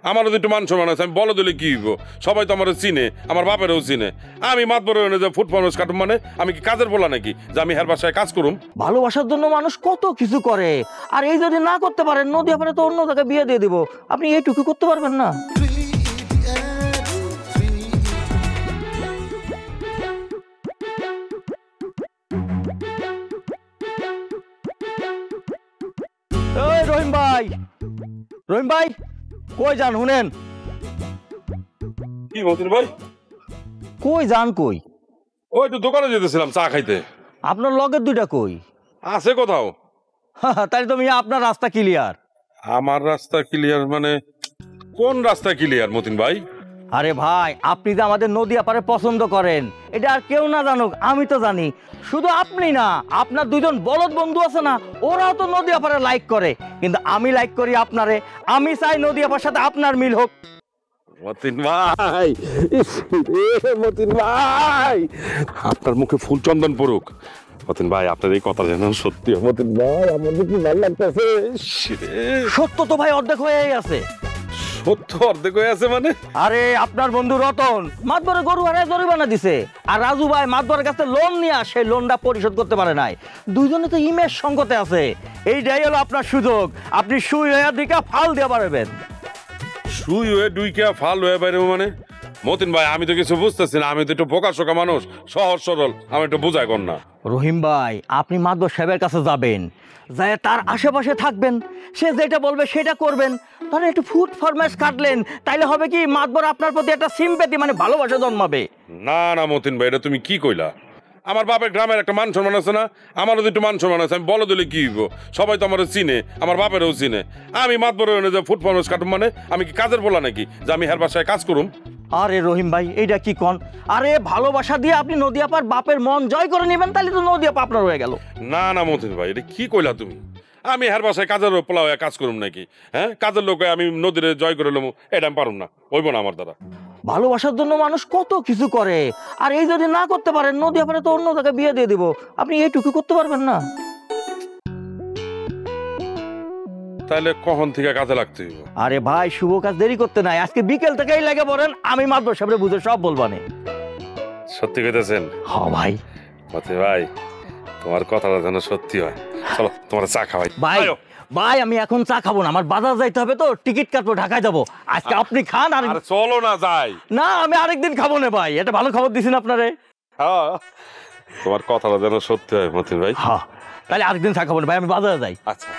আমারও তো একটু মান সম্মান আছে, আমি বলো দিলে কি হইব? সবাই তো আমার চিনে, আমার বাপেরও চিনে। আমি মাতবর যে ফুড ফার্মেস কাটুম মানে আমি কি কাজের বলা নাকি যে আমি হের বাসায় কাজ করুম? ভালোবাসার জন্য মানুষ কত কিছু করে, আর এই যদি না করতে পারেন নদী আপনার তো অন্য জায়গায় বিয়ে দিয়ে দিব, আপনি এইটুকু করতে পারবেন না? এই রহিম ভাই, রহিম ভাই কই যান? শুনেন, কি মতিন ভাই? কই যান? কই? ওই তো দোকানে যেতেছিলাম চা খাইতে। আপনার লগের দুইটা কই? আছে কোথাও? তাই তো মিয়া আপনার রাস্তা ক্লিয়ার। আমার রাস্তা ক্লিয়ার মানে কোন রাস্তা ক্লিয়ার মতিন ভাই? আরে ভাই, আপনি যে আমাদের নদী আপারে পছন্দ করেন এটা আর কেউ না জানুক, আমি তো জানি। শুধু আপনি না, আপনার দুইজন বলদ বন্ধু আছে না, ওরাও তো নদী আপারে লাইক করে। কিন্তু আমি লাইক করি আপনারে, আমি চাই নদী আপার সাথে আপনার মিল হোক। মতিন ভাই, মতিন ভাই, আপনার মুখে ফুল চন্দন পড়ুক। মতিন ভাই, আপনার এই কথা যেন সত্যি। মতিন ভাই, আমার কি ভালো লাগতেছে। সত্য তো ভাই অর্ধেক হয়েই আছে। সত্য অর্ধেক হয়ে আছে মানে? আরে আপনার বন্ধু রতন মাতবরে গরু হারায় জরিমানা দিছে, আর রাজু ভাই মাতবরের কাছে লোন নিয়ে সেই লোনটা পরিশোধ করতে পারে নাই। দুইজনে তো ইমেজ সংকটে আছে। এইটাই হলো আপনার সুযোগ, আপনি সুই হয়ে দিকে ফাল দিয়ে পারবেন। সুই হয়ে ডুইকা ফাল হয়ে বাইরে মানে? মতিন ভাই, আমি তো কিছু বুঝতেছি না। আমি তো একটু বোকা শোকা মানুষ, সহজ সরল, আমি একটু বুঝাই কর না। রহিম ভাই, আপনি মাতবর সাহেবের কাছে যাবেন, যায় তার আশেপাশে থাকবেন, সে যেটা বলবে সেটা করবেন। তাহলে একটু ফুড ফরমাইশ কাটলেন, তাইলে হবে কি মাতবর আপনার প্রতি একটা সিম্প্যাথি মানে ভালোবাসা জন্মাবে। না না মতিন ভাই, এটা তুমি কি কইলা? আমার বাপের গ্রামের একটা মান সম্মান আছে না? আমারও তো একটু মান সম্মান আছে, আমি বলো দিলে কি হইব? সবাই তো আমার চিনে, আমার বাপেরও চিনে। আমি মাতবর যে ফুড ফার্মেস কাটুম মানে আমি কি কাজের বলা নাকি যে আমি হের বাসায় কাজ করুম? আরে রহিম ভাই, এইটা কি কন? আরে ভালোবাসা দিয়ে আপনি নদী আপার বাপের মন জয় করে নেবেন, তাহলে তো নদী আপা আপনার হয়ে গেল। না না মতিন ভাই, এটা কি কইলা তুমি? আমি হের বাসায় কাজের পোলা হয়ে কাজ করুম নাকি? হ্যাঁ, কাজের লোক হয়ে আমি নদীরে জয় করে লম, এটা আমি পারুম না, হইব না আমার দ্বারা। ভালোবাসার জন্য মানুষ কত কিছু করে, আর এই যদি না করতে পারেন নদী আপারে তো অন্য জায়গায় বিয়ে দিয়ে দিব, আপনি এইটুকু করতে পারবেন না? তাহলে কখন থেকে কাজে লাগতে হইব? আরে ভাই, শুভ কাজ দেরি করতে নাই, আজকে বিকেল থেকেই লেগে পড়েন, আমি মাতবর সাহেবরে বুঝে সব বলবানে। সত্যি কইতেছেন? হ্যাঁ ভাই। মতি ভাই, তোমার কথাটা যেন সত্যি হয়। চলো তোমার চা খাওয়াই। ভাই ভাই, আমি এখন চা খাবো না, আমার বাজার যাইতে হবে, তো টিকিট কাটবো, ঢাকায় যাবো। আজকে আপনি খান। আর চলো না যাই। না, আমি আরেকদিন খাবো না ভাই, এটা ভালো খবর দিছেন আপনারে। হ্যাঁ, তোমার কথাটা যেন সত্যি হয় মতিন ভাই। হ্যাঁ, তাহলে আরেকদিন চা খাবো না ভাই, আমি বাজারে যাই। আচ্ছা।